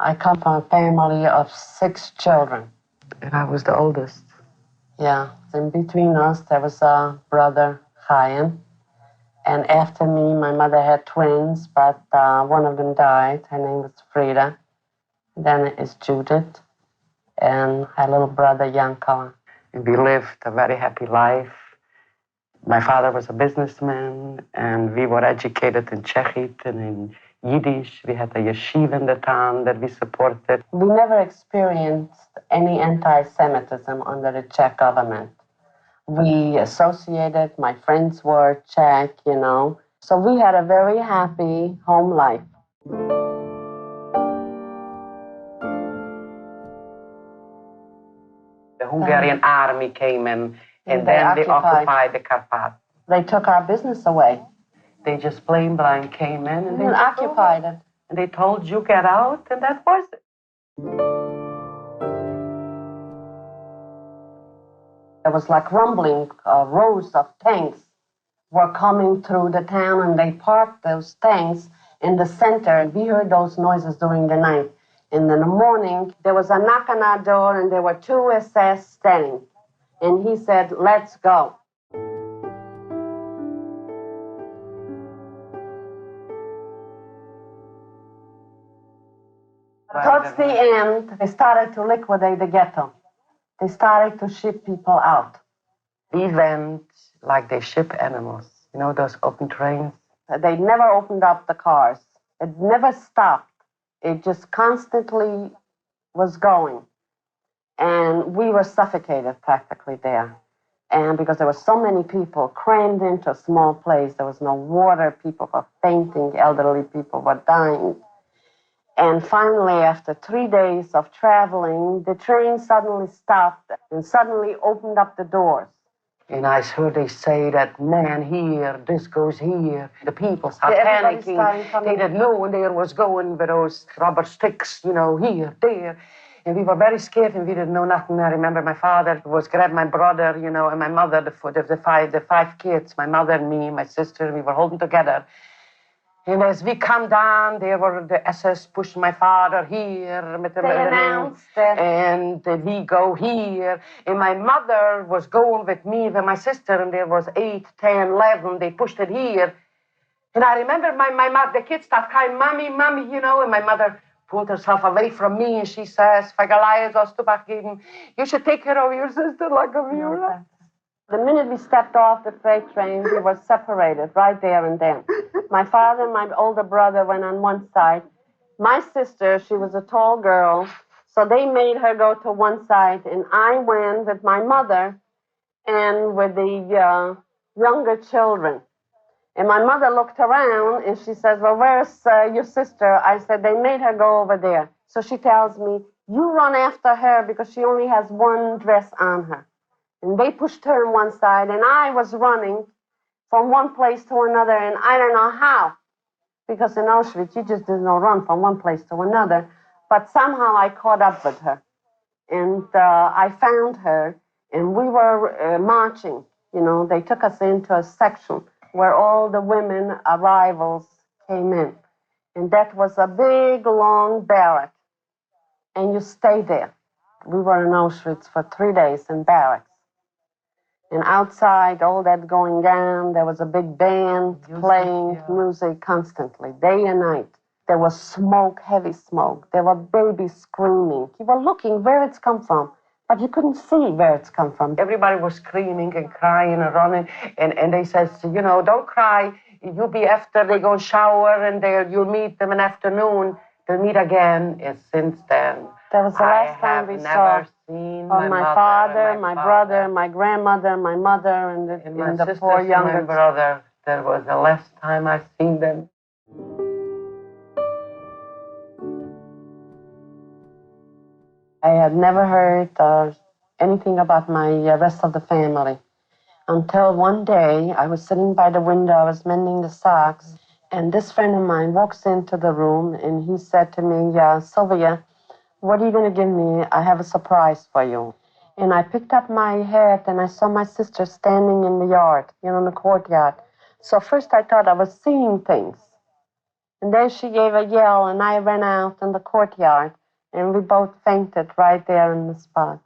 I come from a family of 6 children. And I was the oldest. Yeah, in between us, there was a brother, Chaim. And after me, my mother had twins, but one of them died. Her name was Frida. Then is Judith. And her little brother, Yankala. And we lived a very happy life. My father was a businessman, and we were educated in Czechit and in Yiddish. We had a yeshiva in the town that we supported. We never experienced any anti-Semitism under the Czech government. We associated, my friends were Czech, you know. So we had a very happy home life. The Hungarian army came in, and then they occupied the Carpaths. They took our business away. They just plain blind came in and they occupied it. And they told you get out, and that was it. There was like rumbling, rows of tanks were coming through the town, and they parked those tanks in the center, and we heard those noises during the night. And in the morning, there was a knock on our door, and there were 2 SS standing. And he said, "Let's go." Towards the end, they started to liquidate the ghetto. They started to ship people out. We went like they ship animals. You know, those open trains? They never opened up the cars. It never stopped. It just constantly was going. And we were suffocated practically there. And because there were so many people crammed into a small place, there was no water, people were fainting, elderly people were dying. And finally, after 3 days of traveling, the train suddenly stopped and suddenly opened up the doors. And I heard they say that, man, here, this goes here. The people started panicking. They didn't know when they was going with those rubber sticks, you know, here, there. And we were very scared, and we didn't know nothing. I remember my father was grabbing my brother, you know, and my mother, the five kids, my mother and me, my sister, we were holding together. And as we come down, there were the SS pushing my father here. They announced that. And we go here. And my mother was going with me, with my sister, and there was 8, 10, 11. They pushed it here. And I remember my mother, the kids start crying, "Mommy, Mommy," you know, and my mother pulled herself away from me, and she says, "You should take care of your sister like a viewer." The minute we stepped off the freight train, we were separated right there and then. My father and my older brother went on one side. My sister, she was a tall girl, so they made her go to one side, and I went with my mother and with the younger children. And my mother looked around, and she says, "Well, where's your sister?" I said, "They made her go over there." So she tells me, "You run after her because she only has one dress on her." And they pushed her on one side, and I was running from one place to another, and I don't know how. Because in Auschwitz, you just didn't run from one place to another. But somehow I caught up with her. And I found her, and we were marching. You know, they took us into a section where all the women arrivals came in. And that was a big, long barrack. And you stay there. We were in Auschwitz for 3 days in barracks. And outside, all that going down, there was a big band playing music constantly, day and night. There was smoke, heavy smoke. There were babies screaming. You were looking where it's come from, but you couldn't see where it's come from. Everybody was screaming and crying and running. And they said, you know, "Don't cry. You'll be after they go shower, and you'll meet them in the afternoon. They'll meet again." And since then, that was the last time we saw my father, my brother, my grandmother, my mother, and the 4 younger. My brother. That was the last time I've seen them. I had never heard anything about my rest of the family until one day I was sitting by the window, I was mending the socks, and this friend of mine walks into the room, and he said to me, "Sylvia, what are you going to give me? I have a surprise for you." And I picked up my hat, and I saw my sister standing in the yard, in the courtyard. So first I thought I was seeing things. And then she gave a yell, and I ran out in the courtyard, and we both fainted right there on the spot.